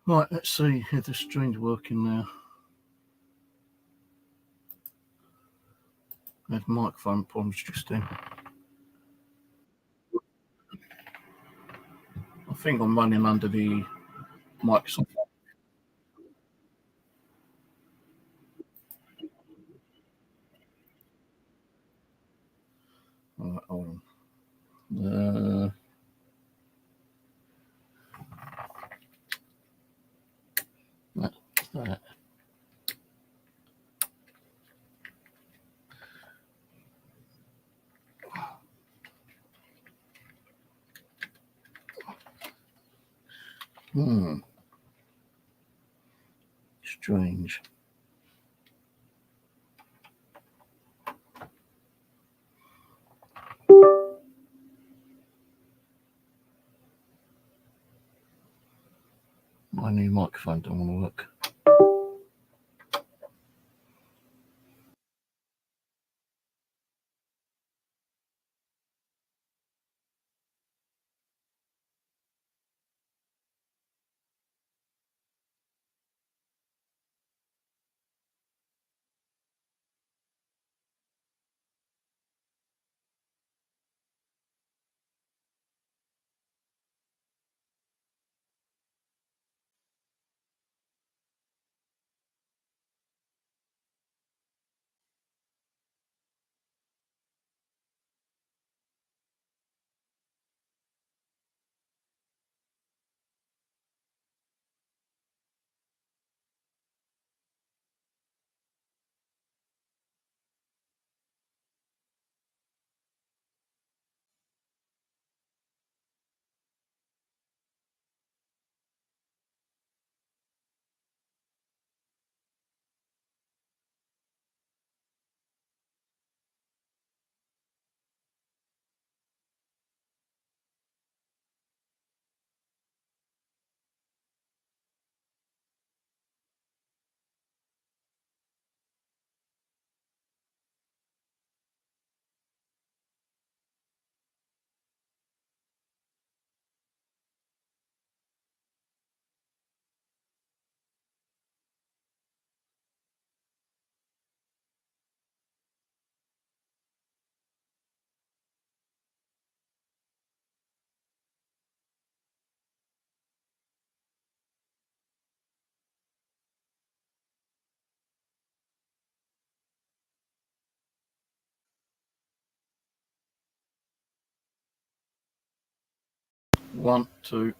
Right, let's see if the stream's working now. There's microphone problems just then. I think I'm running under the Microsoft. Right, hold on. That's that. Strange. My new microphone don't want to work. One, two.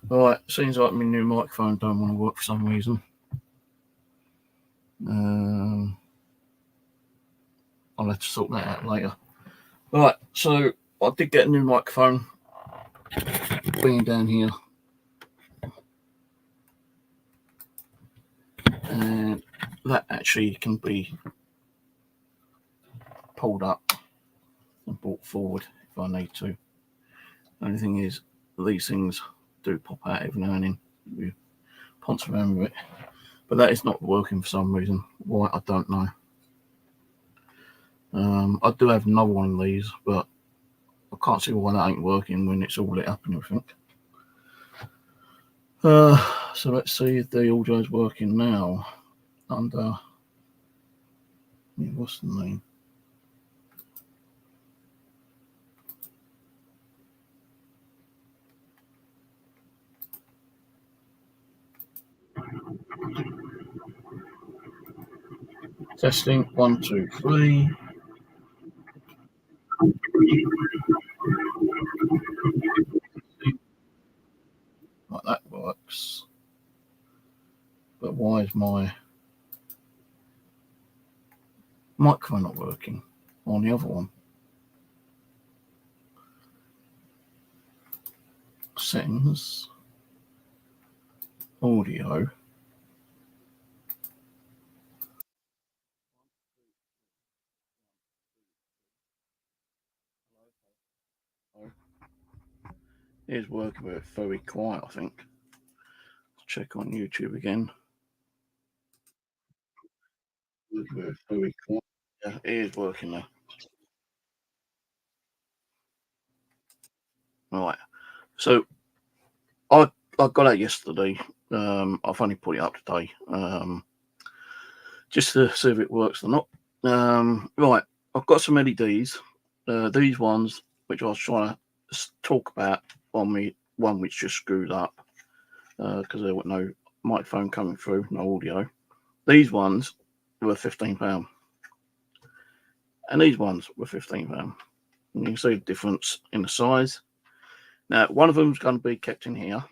Right, seems like my new microphone don't want to work for some reason. I'll have to sort that out later. Right, so I did get a new microphone. Bring it down here. And that actually can be pulled up and brought forward if I need to. The only thing is, these things do pop out every now and then. You ponce around with it. But that is not working for some reason. Why, I don't know. I do have another one of these, but I can't see why that ain't working when it's all lit up and everything. So let's see if the audio is working now. Under, what's the name? Testing 1, 2, 3. Right, that works. But why is my microphone not working on the other one? Settings, audio. It is working, but very quiet, I think. Let's check on YouTube again. Very quiet. Yeah, it is working now. Right. So I I got out yesterday. I've only put it up today, just to see if it works or not. Right, I've got some LEDs. These ones, which I was trying to talk about on me, one which just screwed up because there was no microphone coming through, no audio. These ones were £15, and these ones were £15. And you can see the difference in the size. Now, one of them is going to be kept in here,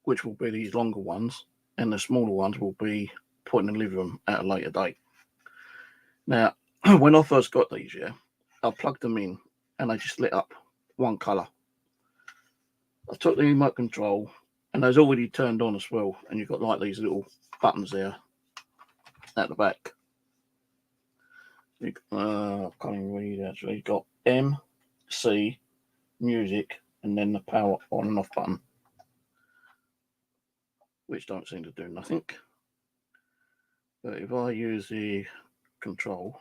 which will be these longer ones, and the smaller ones will be put in the living room at a later date. Now, when I first got these, I plugged them in and they just lit up one colour. I took the remote control and those already turned on as well, and you've got like these little buttons there at the back. I can't even read actually. You've got M, C, music, and then the power on and off button, which don't seem to do nothing. But if I use the control,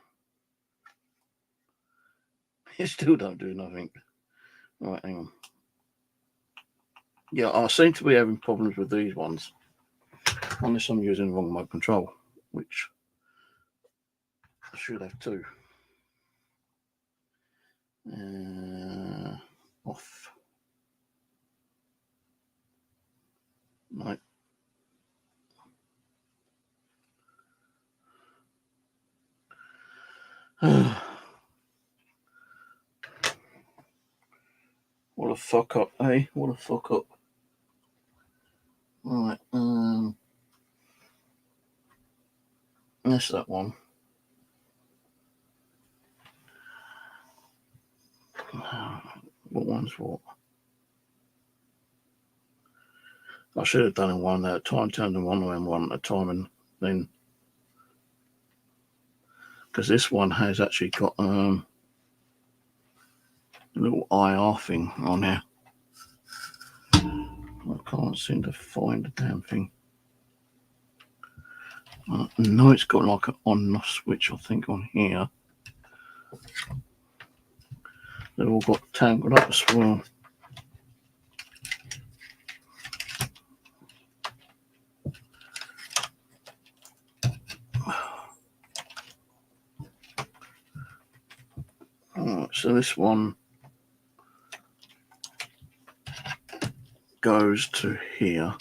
it still don't do nothing. Right, hang on. Yeah, I seem to be having problems with these ones, unless I'm using the wrong remote control, which I should have two. Off. Right. What a fuck up, eh? What a fuck up. Right, that's that one. What one's what? I should have done it one at a time, turned them one at a time, and then because this one has actually got a little IR thing on here. I can't seem to find the damn thing. No, it's got like an on-off switch, I think, on here. They've all got tangled up as well. Alright, so this one goes to here.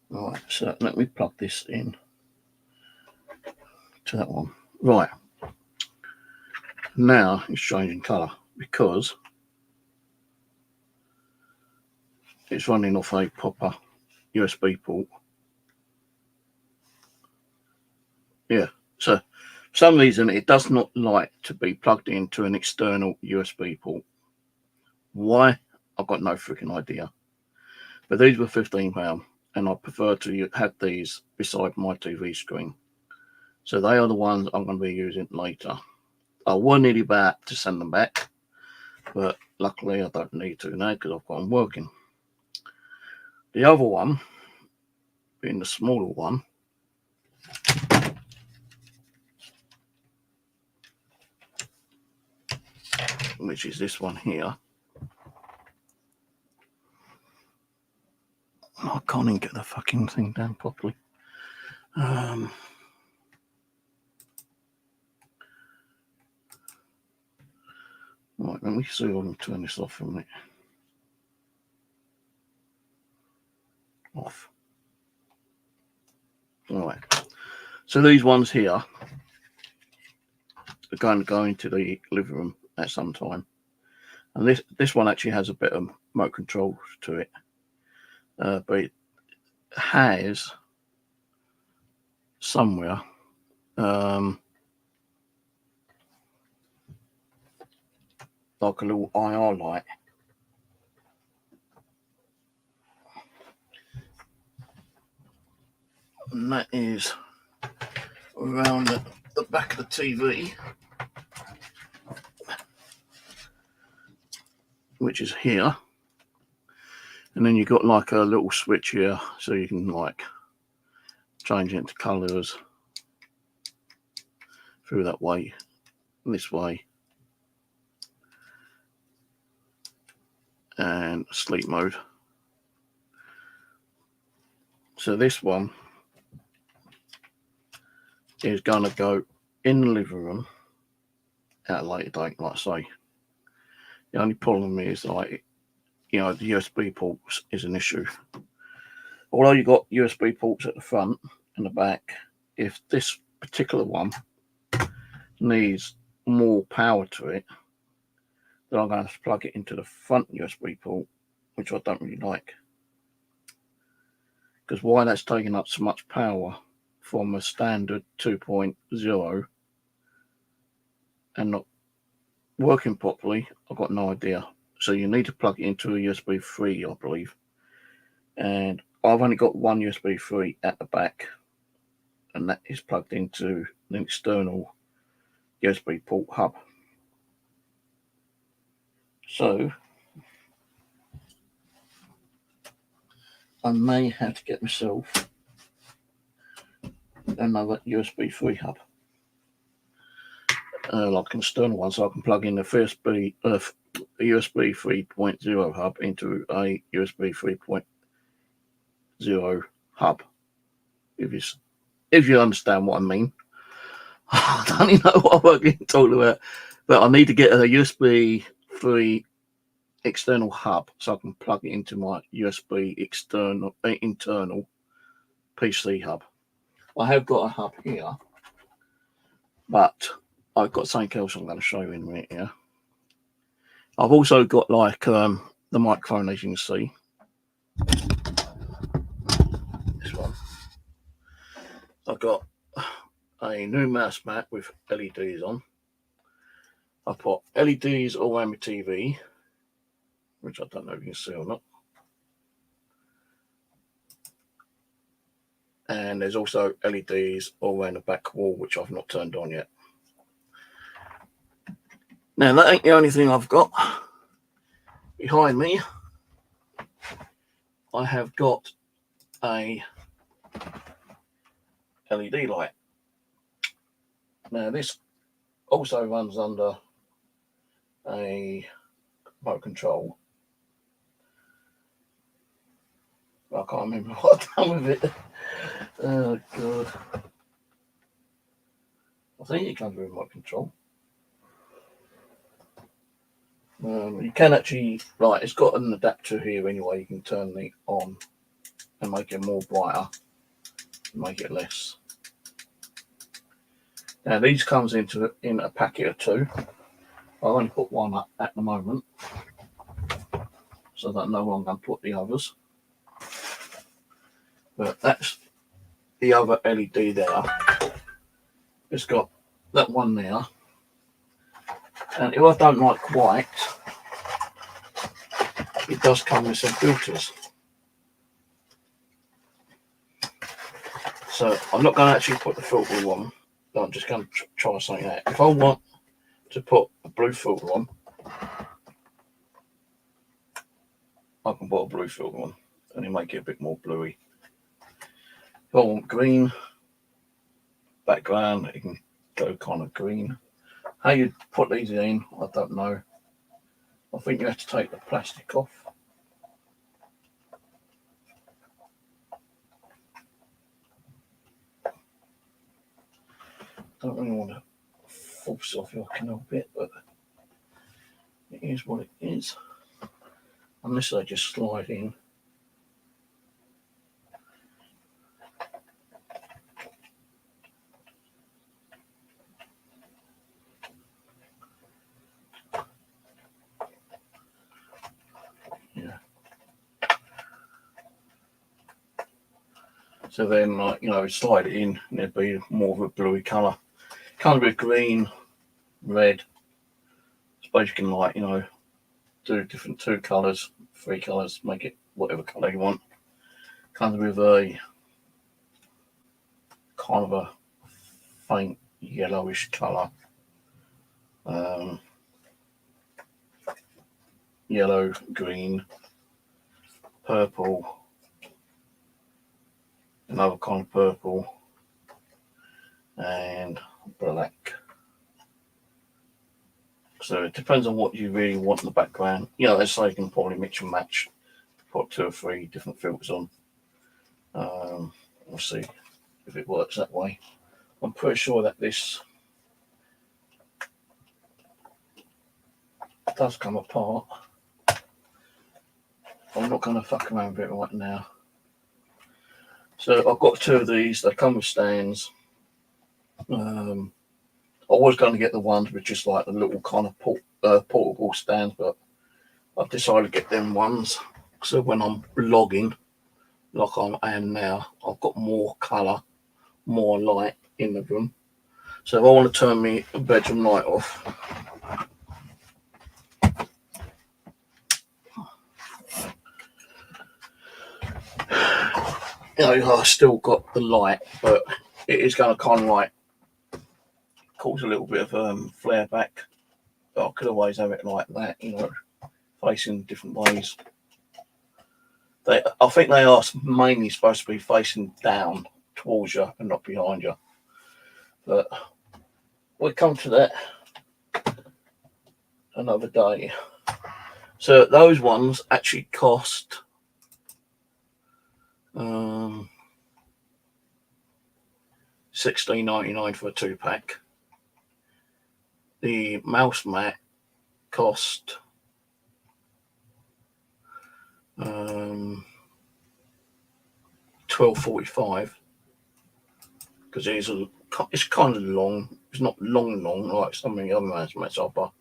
Right, so let me plug this in to that one. Right, now it's changing colour because it's running off a proper USB port. Yeah, so for some reason it does not like to be plugged into an external USB port. Why? I've got no freaking idea. But these were £15, and I prefer to have these beside my TV screen. So they are the ones I'm going to be using later. I was nearly about to send them back, but luckily I don't need to now because I've got them working. The other one, being the smaller one, which is this one here. I can't even get the fucking thing down properly. Right, let me see if I can turn this off for a minute. Off. Alright. So these ones here are going to go into the living room at some time. And this one actually has a bit of remote control to it. But it has somewhere like a little IR light. And that is around the back of the TV, which is here. And then you've got like a little switch here, so you can like change it into colours through that way. this way, and sleep mode. So this one is going to go in the living room at a later date, like I say. The only problem is, like, the USB ports is an issue. Although you've got USB ports at the front and the back, if this particular one needs more power to it, then I'm going to plug it into the front USB port, which I don't really like. Because why that's taking up so much power from a standard 2.0 and not working properly, I've got no idea. So you need to plug it into a USB 3, I believe. And I've only got one USB 3 at the back, and that is plugged into an external USB port hub. So I may have to get myself another USB 3 hub, like an external one, so I can plug in the first USB 3.0 hub into a USB 3.0 hub. If you understand what I mean. I don't even know what I'm talking about, but I need to get a USB 3 external hub so I can plug it into my USB internal PC hub. I have got a hub here, but I've got something else I'm going to show you in a minute here. I've also got, like, the microphone, as you can see. This one. I've got a new mouse mat with LEDs on. I've put LEDs all around my TV, which I don't know if you can see or not. And there's also LEDs all around the back wall, which I've not turned on yet. Now, that ain't the only thing I've got. Behind me, I have got a LED light. Now, this also runs under a remote control. I can't remember what I've done with it. Oh, God. I think it comes with remote control. You can actually, right, it's got an adapter here anyway. You can turn it on and make it more brighter, make it less. Now, these comes in a packet of 2. I only put one up at the moment, so that I know where I'm going to put the others. But that's the other LED there. It's got that one there. And if I don't like white, it does come with some filters. So I'm not going to actually put the filter on. I'm just going to try something out. If I want to put a blue filter on, I can put a blue filter on and it'll make it a bit more bluey. If I want green background, it can go kind of green. How you put these in, I don't know. I think you have to take the plastic off. Don't really want to force it off if I can help it, but it is what it is. Unless they just slide in. Yeah. So then, like, slide it in and it'd be more of a bluey colour. Kind of a green, red. I suppose you can, like, do different 2 colours, 3 colours, make it whatever colour you want. Kind of with a kind of a faint yellowish colour. Yellow, green, purple, another kind of purple, and black. So it depends on what you really want in the background. You know, so you can probably mix and match, put 2 or 3 different filters on. We'll see if it works that way. I'm pretty sure that this does come apart. I'm not going to fuck around with it right now. So I've got 2 of these. They come with stands. I was going to get the ones with just like the little kind of portable stands, but I've decided to get them ones. So when I'm logging, like I am now, I've got more colour, more light in the room. So if I want to turn my bedroom light off, you know, I've still got the light, but it is going to kind of like cause a little bit of flare back. But I could always have it like that, you know, facing different ways. I think they are mainly supposed to be facing down towards you and not behind you. But we'll come to that another day. So those ones actually cost $16.99 for a 2-pack. The mouse mat cost $12.45 because it's kind of long. It's not long like some of the other mouse mats are, but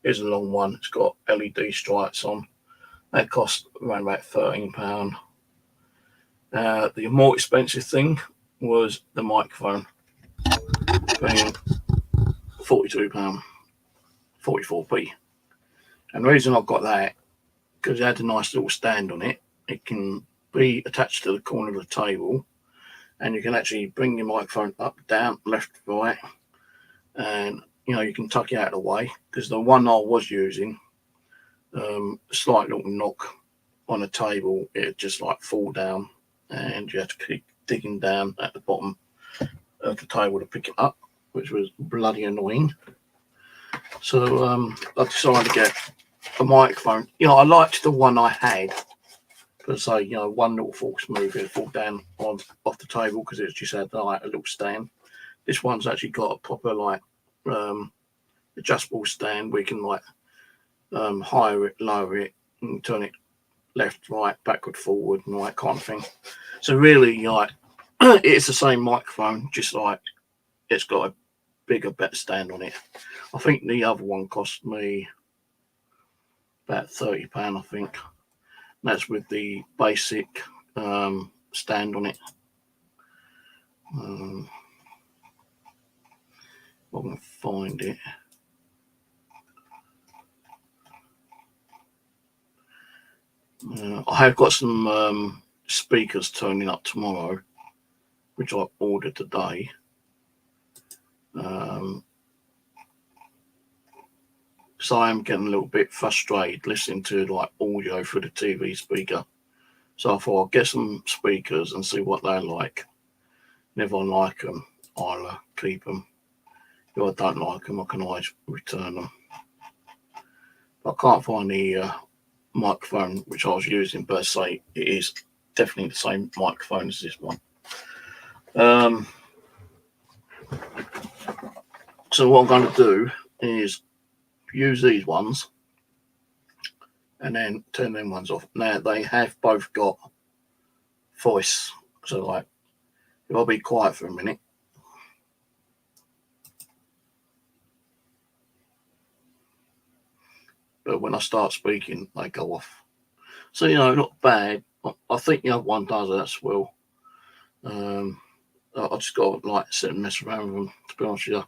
it's a long one. It's got LED stripes on. That cost around about £13. The more expensive thing was the microphone, paying £42, 44p. And the reason I've got that, because it had a nice little stand on it. It can be attached to the corner of the table, and you can actually bring your microphone up, down, left, right, and you know you can tuck it out of the way. Because the one I was using, slight little knock on a table, it just like fall down, and you have to keep digging down at the bottom of the table to pick it up, which was bloody annoying. So I decided to get a microphone. You know, I liked the one I had, because you know, one little false move, it'd fall down off the table because it just had like a little stand. This one's actually got a proper like adjustable stand where you can like higher it, lower it, and turn it left, right, backward, forward, and all that kind of thing. So really, like, it's the same microphone, just like it's got a bigger, better stand on it. I think the other one cost me about £30, I think. That's with the basic stand on it. I'm going to find it. I have got some speakers turning up tomorrow, which I ordered today. So I am getting a little bit frustrated listening to like audio through the TV speaker. So I thought I'll get some speakers and see what they're like. And if I like them, I'll keep them. If I don't like them, I can always return them. But I can't find the microphone which I was using, but say it is definitely the same microphone as this one. So what I'm going to do is use these ones and then turn them ones off. Now they have both got voice, so like if I'll be quiet for a minute, but when I start speaking they go off. So you know, not bad. I think the other one does that as well. I just got to like sit and mess around with them, to be honest with you,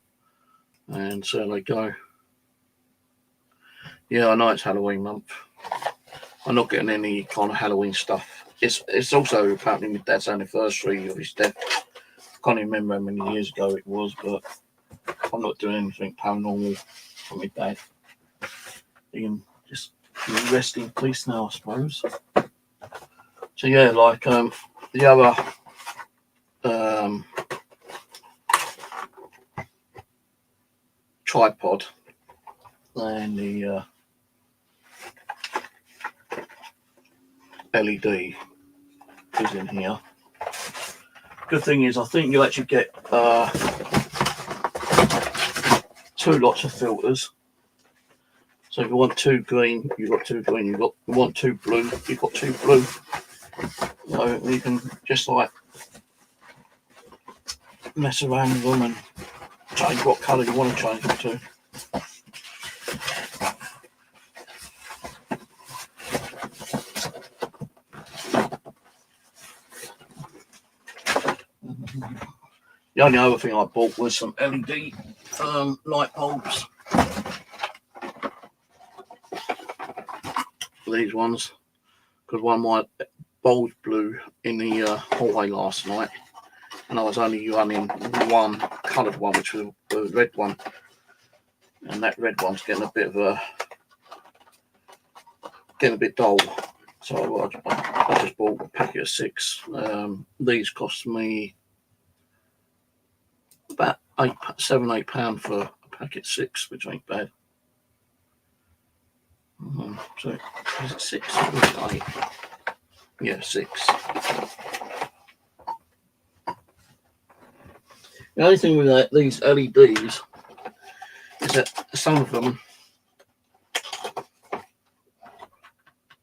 and so they go. Yeah, I know it's Halloween month. I'm not getting any kind of Halloween stuff. It's also apparently my dad's anniversary of his death. I can't even remember how many years ago it was, but I'm not doing anything paranormal for my dad. He can just rest in peace now, I suppose. So yeah, like the other tripod and the LED is in here. Good thing is I think you actually get 2 lots of filters. So if you want 2 green, you've got 2 green. You want 2 blue, you've got 2 blue. So you can just like mess around with them and change what colour you want to change them to. The only other thing I bought was some LED light bulbs. These ones, because one of my bulbs blew in the hallway last night, and I was only running one coloured one, which was the red one, and that red one's getting a bit dull. So I just bought a packet of 6. These cost me about £7-8 for a packet 6, which ain't bad. So is it 6 or 8? Yeah, 6. The only thing with these LEDs is that some of them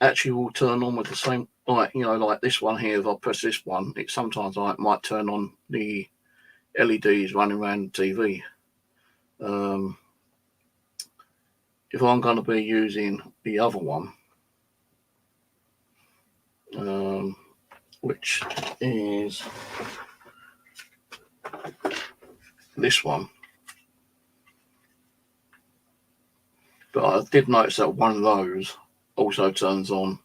actually will turn on with the same, like, you know, like this one here. If I press this one, it sometimes might turn on the LEDs running around the TV. If I'm going to be using the other one, which is this one, but I did notice that one of those also turns on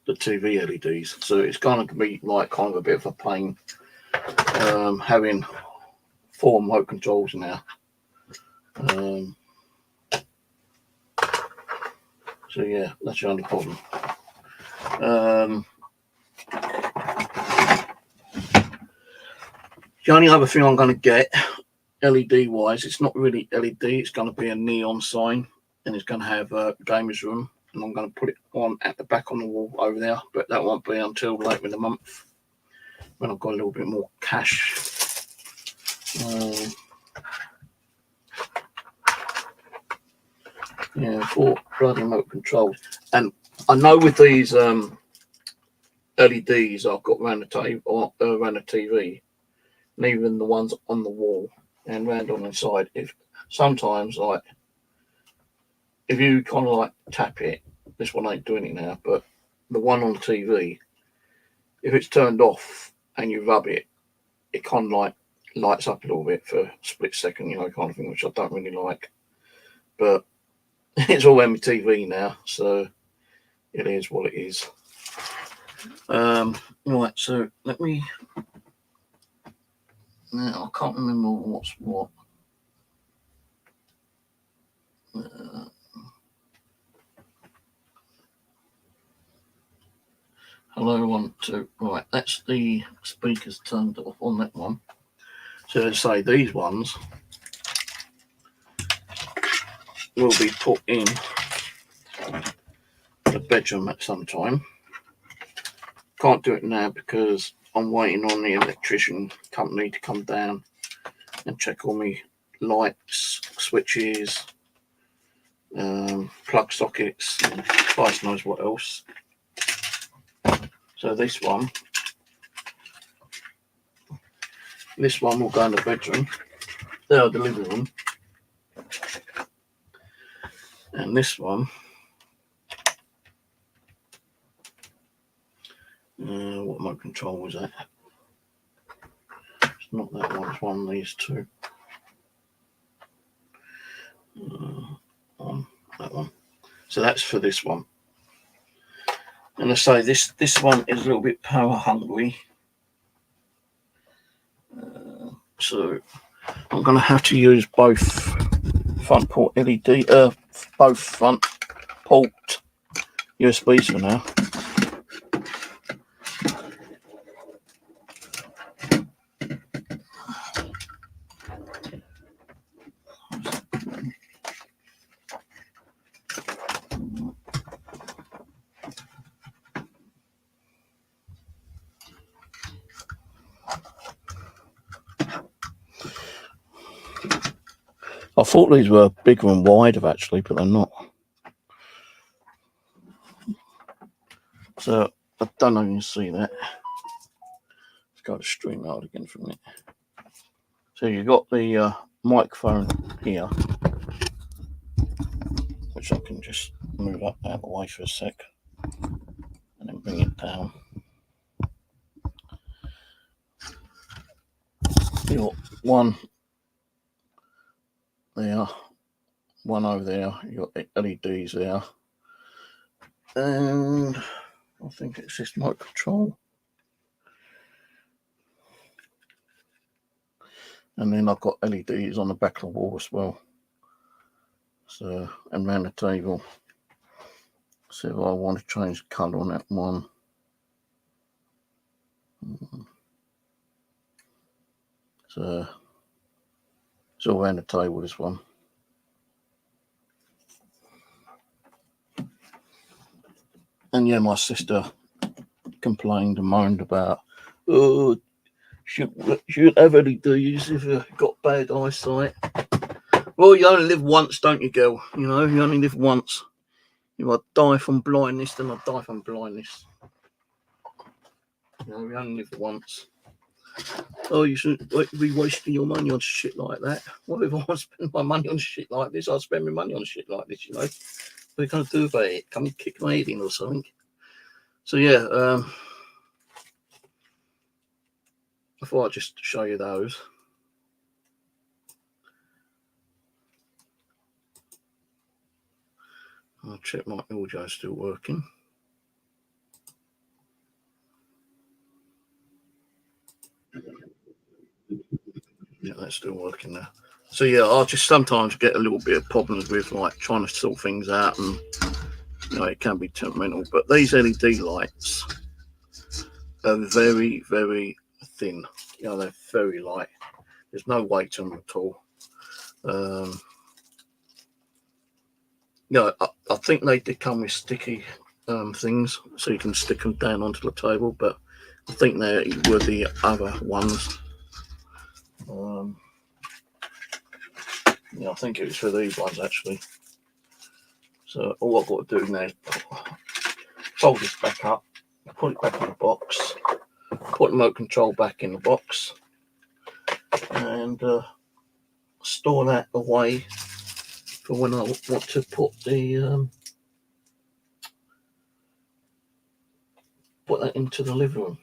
the TV LEDs, so it's going to be like kind of a bit of a pain having 4 remote controls now. So yeah, that's the only problem. The only other thing I'm going to get LED wise, it's not really LED, it's going to be a neon sign, and it's going to have a gamer's room, and I'm going to put it on at the back on the wall over there, but that won't be until later in the month when I've got a little bit more cash. Yeah, 4 bloody remote controls. And I know with these LEDs I've got around the table, around the TV, and even the ones on the wall and round on the side, if sometimes, like, if you kind of like tap it, this one ain't doing it now, but the one on the TV, if it's turned off and you rub it, it kind of like lights up a little bit for a split second, you know, kind of thing, which I don't really like. But it's all on my TV now, so it is what it is. Right, so let me. Now I can't remember what's what. Hello, 1, 2. Right, that's the speakers turned off on that one. So let's say these ones will be put in the bedroom at some time. Can't do it now because I'm waiting on the electrician company to come down and check all my lights, switches, plug sockets, and Christ knows what else. So this one will go in the bedroom. There, the living room. And this one, what remote control was that? It's not that one, it's one of these 2. On that one. So that's for this one. And I say this one is a little bit power hungry. So I'm going to have to use both front port LED, both front port USBs for now. I thought these were bigger and wider actually, but they're not. So I don't know if you can see that. Let's go to Streamyard again for a minute. So you've got the microphone here, which I can just move up out of the way for a sec and then bring it down. You've got one there, one over there, you've got LEDs there, and I think it's this remote control. And then I've got LEDs on the back of the wall as well. So, and around the table. So if I want to change the colour on that one. So it's all around the table, this one. And yeah, my sister complained and moaned about, oh, should have LEDs if you've got bad eyesight. Well, you only live once, don't you, girl? You know, you only live once. If I die from blindness, then I die from blindness. You know, we only live once. Oh, you shouldn't be wasting your money on shit like that. What if I want to spend my money on shit like this? I'll spend my money on shit like this, you know. What are you going to do about it? Come and kick my head in or something? So, yeah, I thought I'd just show you those. I'll check my audio's still working. Yeah, that's still working now. So yeah, I just sometimes get a little bit of problems with like trying to sort things out, and you know it can be temperamental. But these LED lights are very, very thin. You know, they're very light. There's no weight to them at all. You know, I think they did come with sticky things, so you can stick them down onto the table. But I think they were the other ones. Yeah, I think it was for these ones actually. So all I've got to do now is fold this back up, put it back in the box, put the remote control back in the box, and store that away for when I want to put the put that into the living room.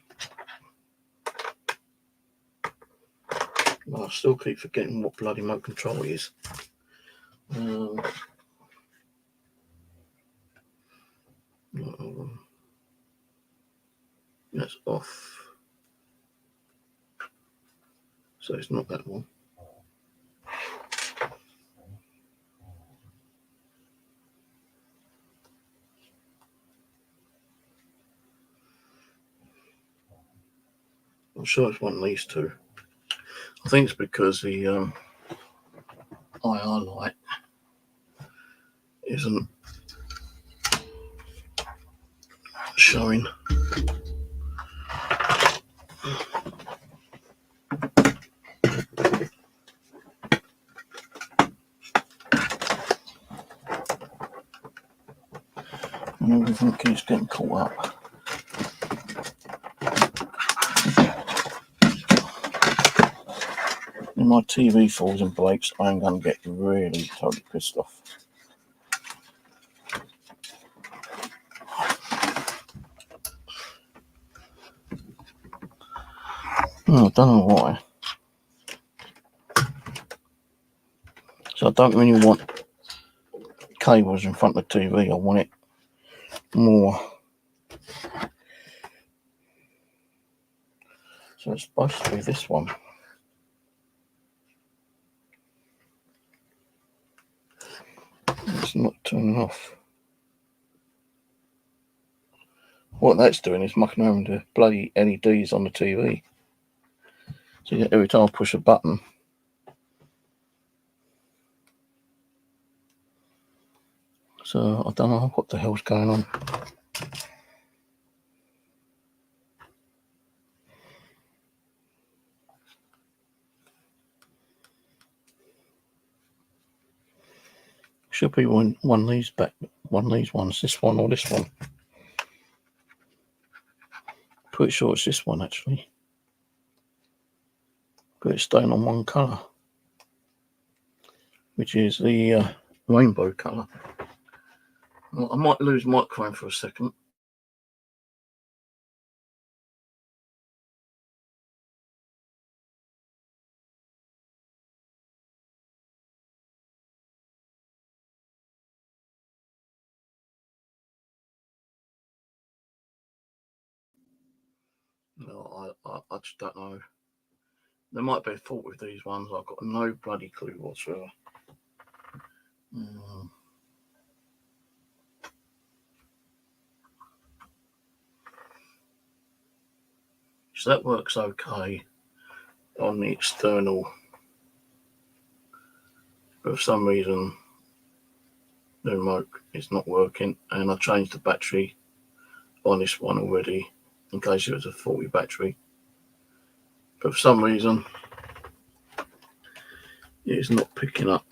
Well, I still keep forgetting what bloody remote control is. That's off. So it's not that one. I'm sure it's one of these two. I think it's because the IR light isn't showing. And everything keeps getting caught up. When my TV falls and breaks, I'm going to get really totally pissed off. I don't know why. So I don't really want cables in front of the TV. I want it more. So it's supposed to be this one. It's not turning off. What that's doing is mucking around the bloody LEDs on the TV. So every time I push a button, so I don't know what the hell's going on. could be one of these ones, this one or this one. Pretty sure it's this one actually. But it's staying on one colour, which is the rainbow colour. Well, I might lose microphone for a second. No, I just don't know. There might be a fault with these ones. I've got no bloody clue whatsoever. So that works okay on the external, but for some reason the remote is not working, and I changed the battery on this one already in case it was a faulty battery, but for some reason it's not picking up.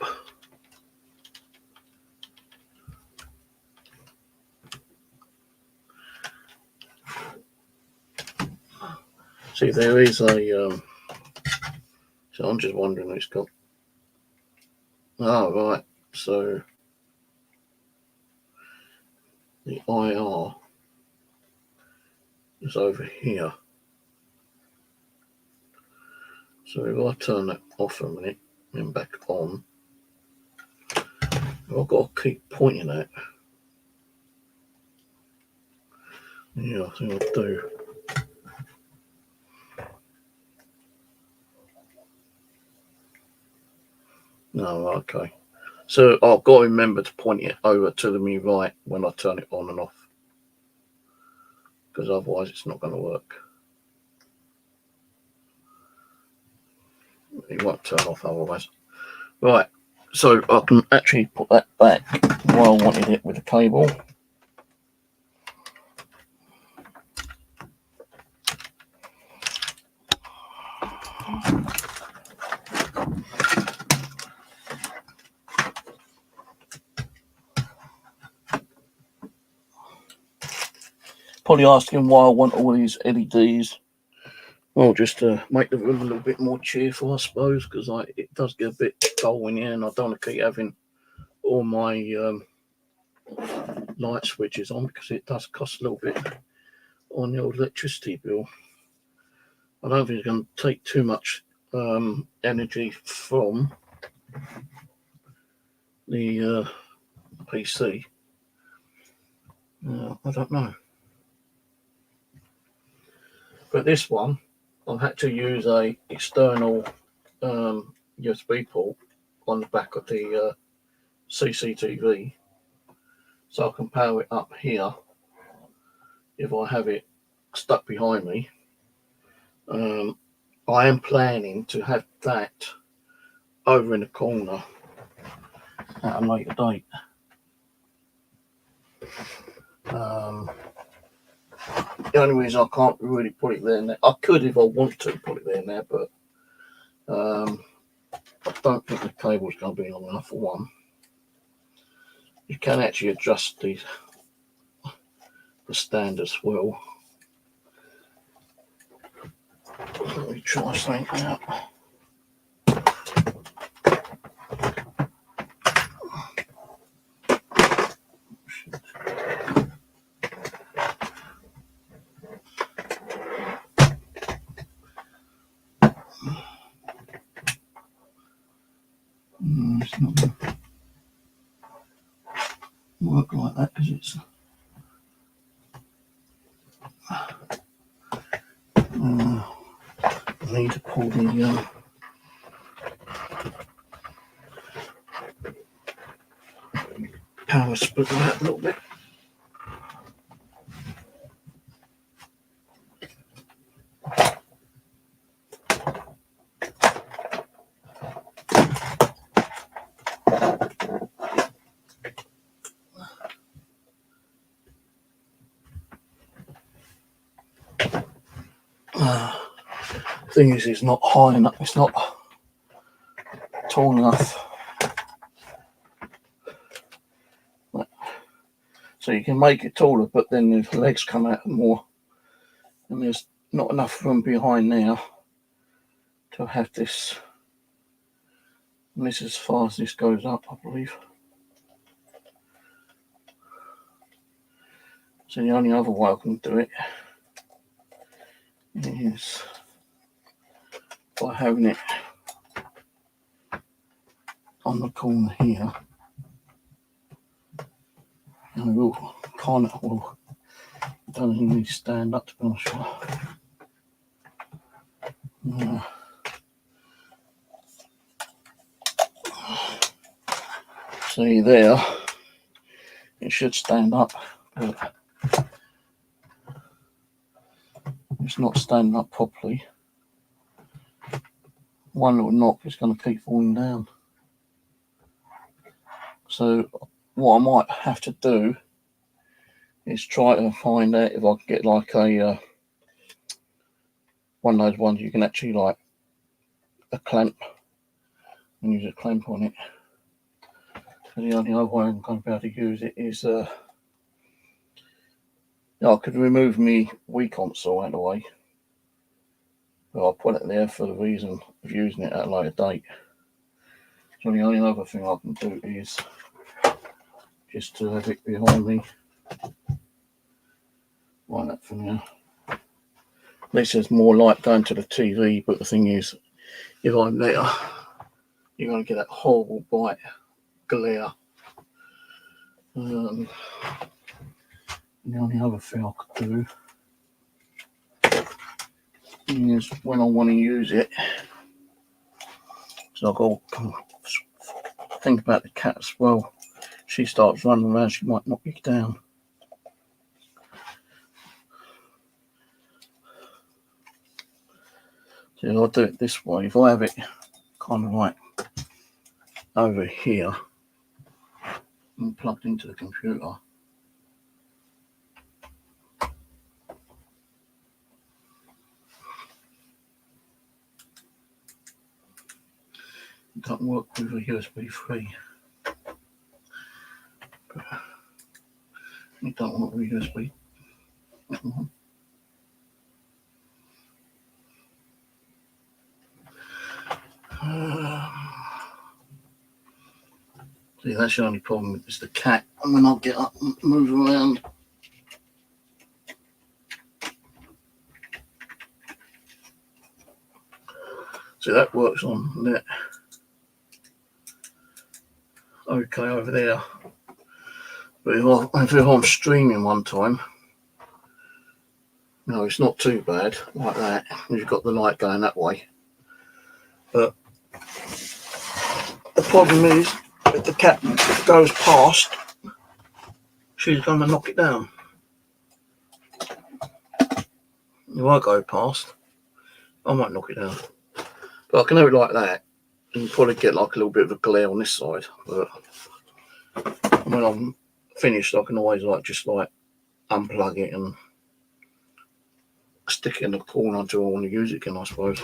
See, there is a so I'm just wondering, it's got, right, so the IR is over here. So if I turn that off a minute and back on, I've got to keep pointing at. Yeah, I think I do. No, okay. So I've got to remember to point it over to the me right when I turn it on and off, because otherwise it's not going to work. It won't turn off otherwise. Right, so I can actually put that back where I wanted it with the cable. Probably asking why I want all these LEDs. Well, just to make the room a little bit more cheerful, I suppose, because it does get a bit dull in here, and I don't want to keep having all my light switches on, because it does cost a little bit on the old electricity bill. I don't think it's going to take too much energy from the PC. I don't know. But this one, I've had to use a external USB port on the back of the CCTV, so I can power it up here if I have it stuck behind me. I am planning to have that over in the corner at a later date. The only reason I can't really put it there now, I could if I want to put it there now, but I don't think the cable's going to be long enough for one. You can actually adjust the stand as well. Let me try something out. It's not going to work like that because it's I need to pull the power split out a little bit. Thing is, it's not high enough, it's not tall enough So you can make it taller, but then the legs come out more, and there's not enough room behind now to have this. And this is as far as this goes up, I believe. So the only other way I can do it is by having it on the corner here. And it will kind of, well, it doesn't even really stand up, to be honest with you. See there, it should stand up, but it's not standing up properly. One little knock is going to keep falling down. So what I might have to do is try to find out if I can get like a one of those ones you can actually like a clamp and use a clamp on it. So the only other way I'm going to be able to use it is I could remove me Wii console out of the way, but I'll put it there for the reason of using it at a later date. So the only other thing I can do is just to have it behind me like that for now. This is more like going to the TV, but the thing is, if I'm there, you're going to get that horrible bright glare. The only other thing I could do is when I want to use it, so I've got to think about the cat as well. She starts running around, she might knock you down. So I'll do it this way. If I have it kind of like over here and plugged into the computer, it doesn't work with a USB 3. You don't want a USB. See, that's the only problem is the cat. And when I get up and move around, see that works on that. Okay, over there. But if I'm streaming one time, no, it's not too bad like that. You've got the light going that way. But the problem is, if the cat goes past, she's going to knock it down. If I go past, I might knock it down. But I can have it like that, and you probably get like a little bit of a glare on this side. But when I'm finished, I can always just unplug it and stick it in the corner until I want to use it again, I suppose.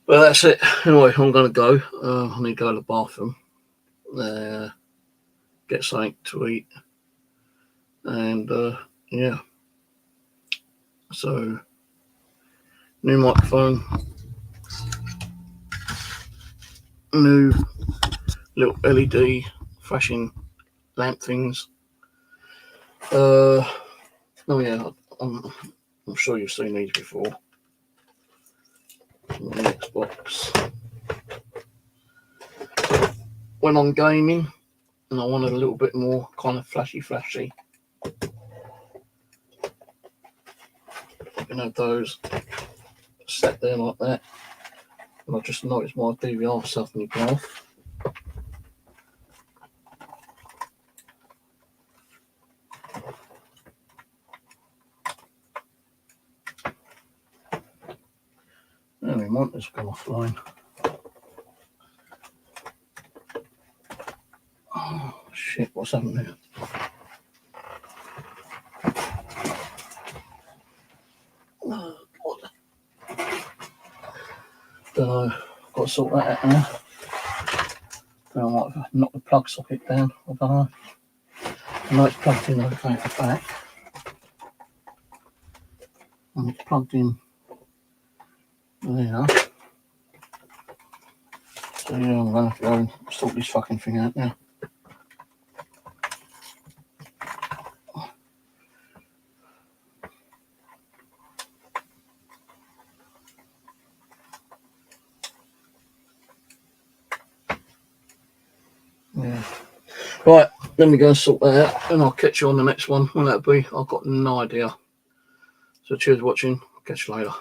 But that's it. Anyway, I'm going to go. I need to go to the bathroom, get something to eat, and yeah. So, new microphone, new little LED flashing lamp things. Oh yeah, I'm sure you've seen these before. On the Xbox. When I'm gaming and I wanted a little bit more kind of flashy, you can have those set there like that. And I just noticed my DVR suddenly go off. Anyway, monitor's gone offline. Oh shit, what's happened there? Oh, God. Don't know, got to sort that out now. I might have knocked the plug socket down. I don't know. I know it's plugged in okay at the back. And it's plugged in there. So yeah, I'm going to have to go and sort this fucking thing out now. Yeah. Right, let me go and sort that out and I'll catch you on the next one. When that'll be, I've got no idea. So cheers for watching. Catch you later.